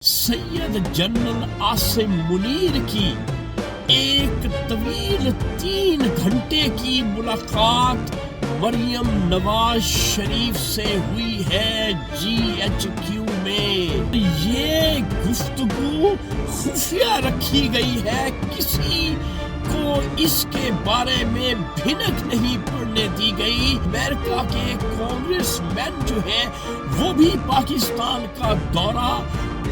Syed general Asim Munir की एक तवील 3 घंटे की मुलाकात मरियम नवाज शरीफ से हुई है GHQ में। ये गुफ्तगू खुफिया रखी गई है, किसी को इसके बारे में भिनक नहीं पड़ने दी गई। अमेरिका के कांग्रेसमैन जो है वो भी पाकिस्तान का दौरा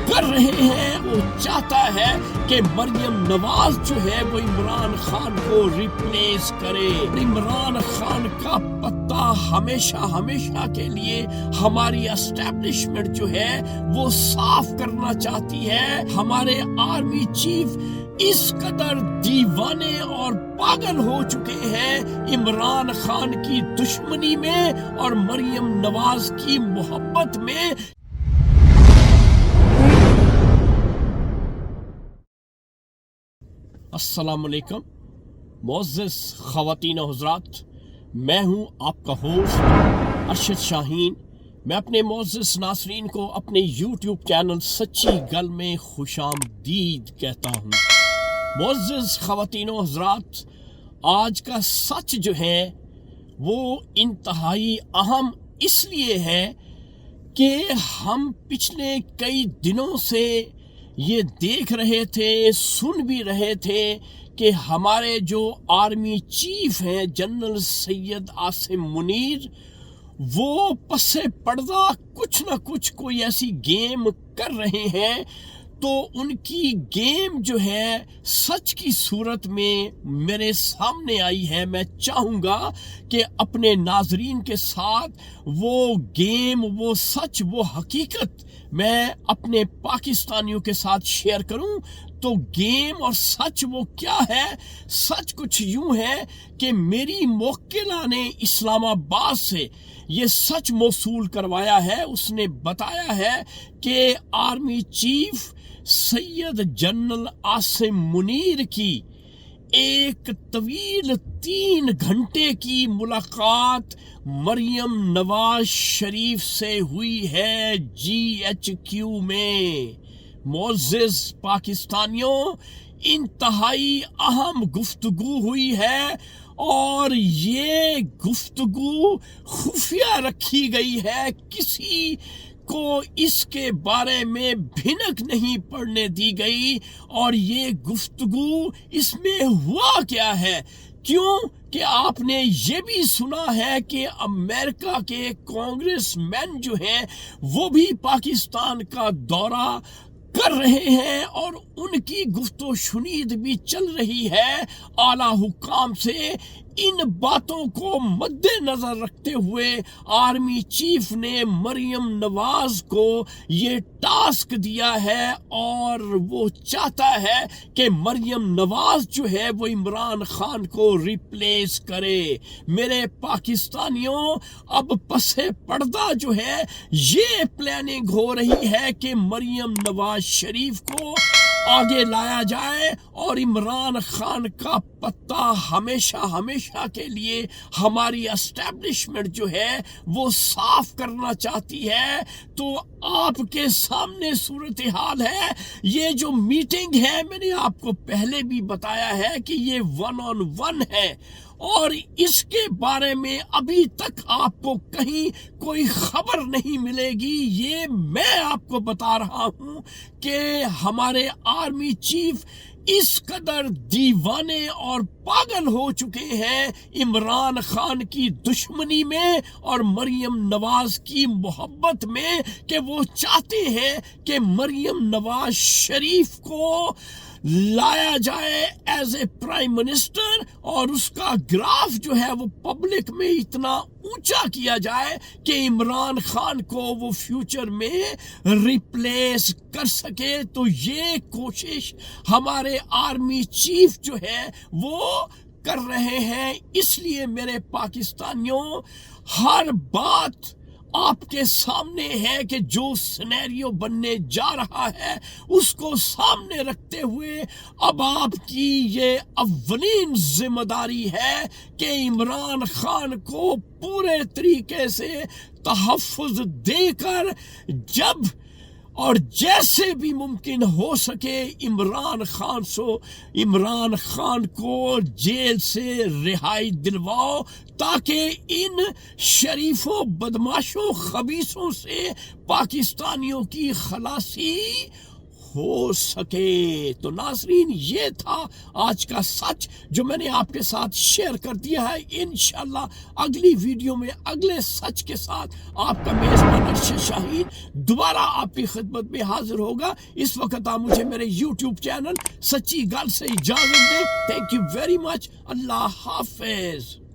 कर रहे हैं। वो चाहता है कि मरियम नवाज जो है वो इमरान खान को रिप्लेस करे। इमरान खान का पत्ता हमेशा के लिए हमारी एस्टैब्लिशमेंट जो है वो साफ करना चाहती है। हमारे आर्मी चीफ इस कदर दीवाने और पागल हो चुके हैं इमरान खान की दुश्मनी में और मरियम नवाज की मोहब्बत में। अस्सलाम वालेकुम मोअज़्ज़िज़ ख़वातीन और हज़रात, मैं हूं आपका होस्ट अरशद शाहीन। मैं अपने मोअज़्ज़िज़ नाज़रीन को अपने YouTube चैनल सच्ची गल में खुशामदीद कहता हूं। मोअज़्ज़िज़ ख़वातीन और हज़रात, आज का सच जो है वो इंतहाई अहम इसलिए है कि हम पिछले कई दिनों से ये देख रहे थे, सुन भी रहे थे कि हमारे जो आर्मी चीफ हैं जनरल सैयद आसिम मुनीर, वो पसे पर्दा कुछ ना कुछ कोई ऐसी गेम कर रहे हैं। तो उनकी गेम जो है सच की सूरत में मेरे सामने आई है। मैं चाहूँगा कि अपने नाजरीन के साथ वो गेम, वो सच, वो हकीकत मैं अपने पाकिस्तानियों के साथ शेयर करूं। तो गेम और सच वो क्या है? सच कुछ यूं है कि मेरी मोक्किला ने इस्लामाबाद से ये सच मौसूल करवाया है। उसने बताया है कि army chief Syed general Asim Munir की एक तवील 3 घंटे की मुलाकात मरियम नवाज शरीफ से हुई है GHQ में। मोअज़्ज़िज़ पाकिस्तानियों, इंतहाई अहम गुफ्तगू हुई है और ये गुफ्तगू खुफिया रखी गई है, किसी को इसके बारे में भिनक नहीं पड़ने दी गई। और ये गुफ्तगू, इसमें हुआ क्या है? क्यों कि आपने ये भी सुना है कि अमेरिका के कांग्रेसमैन जो हैं वो भी पाकिस्तान का दौरा कर रहे हैं और उनकी गुफ्तो शुनीद भी चल रही है आला हुकाम से। इन बातों को मद्देनजर रखते हुए आर्मी चीफ ने मरियम नवाज को ये टास्क दिया है और वो चाहता है कि मरियम नवाज जो है वो इमरान खान को रिप्लेस करे। मेरे पाकिस्तानियों, अब पसे पर्दा जो है ये प्लानिंग हो रही है कि मरियम नवाज शरीफ को आगे लाया जाए और इमरान खान का पत्ता हमेशा के लिए हमारी एस्टैब्लिशमेंट जो है वो साफ करना चाहती है। तो आपके सामने सूरत हाल है। ये जो मीटिंग है, मैंने आपको पहले भी बताया है कि ये 1-on-1 है और इसके बारे में अभी तक आपको कहीं कोई खबर नहीं मिलेगी। ये मैं आपको बता रहा हूं कि हमारे आर्मी चीफ इस कदर दीवाने और पागल हो चुके हैं इमरान खान की दुश्मनी में और मरियम नवाज की मोहब्बत में कि वो चाहते हैं कि मरियम नवाज शरीफ को लाया जाए एज ए प्राइम मिनिस्टर और उसका ग्राफ जो है वो पब्लिक में इतना ऊंचा किया जाए कि इमरान खान को वो फ्यूचर में रिप्लेस कर सके। तो ये कोशिश हमारे आर्मी चीफ जो है वो कर रहे हैं। इसलिए मेरे पाकिस्तानियों, हर बात आपके सामने है कि जो सिनेरियो बनने जा रहा है उसको सामने रखते हुए अब आपकी ये अव्वलीन जिम्मेदारी है कि इमरान खान को पूरे तरीके से तहफ़्फ़ुज़ देकर जब اور جیسے بھی ممکن ہو سکے عمران خان کو جیل سے رہائی دلواؤ تاکہ ان شریفوں بدماشوں خبیثوں سے پاکستانیوں کی خلاصی ہو سکے۔ تو ناظرین یہ تھا آج کا سچ جو میں نے آپ کے ساتھ شیئر کر دیا ہے۔ انشاءاللہ اگلی ویڈیو میں اگلے سچ کے ساتھ آپ کا میزبان ارشد شاہین دوبارہ آپ کی خدمت میں حاضر ہوگا۔ اس وقت آپ مجھے میرے یوٹیوب چینل سچی گل سے اجازت دیں۔ Thank you very much. اللہ حافظ۔